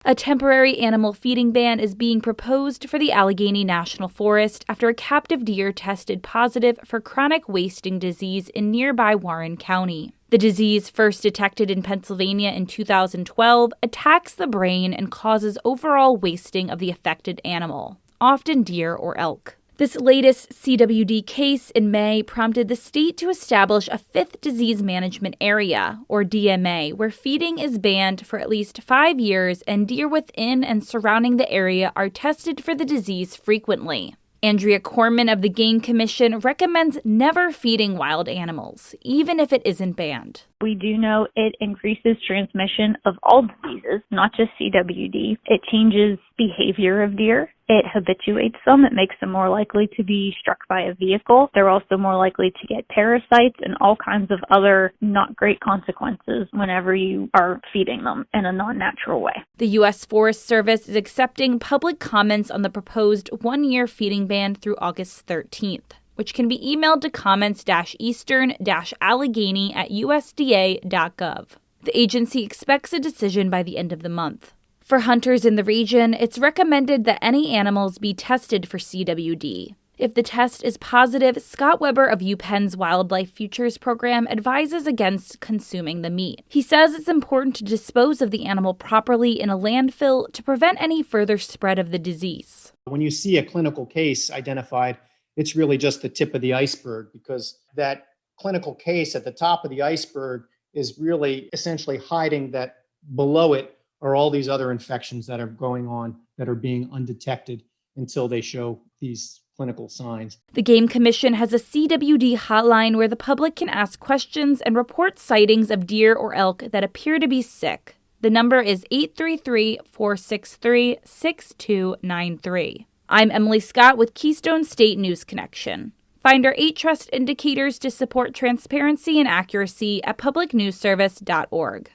A temporary animal feeding ban is being proposed for the Allegheny National Forest after a captive deer tested positive for chronic wasting disease in nearby Warren County. The disease, first detected in Pennsylvania in 2012, attacks the brain and causes overall wasting of the affected animal, often deer or elk. This latest CWD case in May prompted the state to establish a fifth disease management area, or DMA, where feeding is banned for at least 5 years and deer within and surrounding the area are tested for the disease frequently. Andrea Korman of the Game Commission recommends never feeding wild animals, even if it isn't banned. We do know it increases transmission of all diseases, not just CWD. It changes behavior of deer. It habituates them. It makes them more likely to be struck by a vehicle. They're also more likely to get parasites and all kinds of other not great consequences whenever you are feeding them in a non-natural way. The U.S. Forest Service is accepting public comments on the proposed one-year feeding ban through August 13th. Which can be emailed to comments-eastern-allegheny@usda.gov. The agency expects a decision by the end of the month. For hunters in the region, it's recommended that any animals be tested for CWD. If the test is positive, Scott Weber of UPenn's Wildlife Futures program advises against consuming the meat. He says it's important to dispose of the animal properly in a landfill to prevent any further spread of the disease. When you see a clinical case identified, it's really just the tip of the iceberg, because that clinical case at the top of the iceberg is really essentially hiding that below it are all these other infections that are going on that are being undetected until they show these clinical signs. The Game Commission has a CWD hotline where the public can ask questions and report sightings of deer or elk that appear to be sick. The number is 833-463-6293. I'm Emily Scott with Keystone State News Connection. Find our 8 trust indicators to support transparency and accuracy at publicnewsservice.org.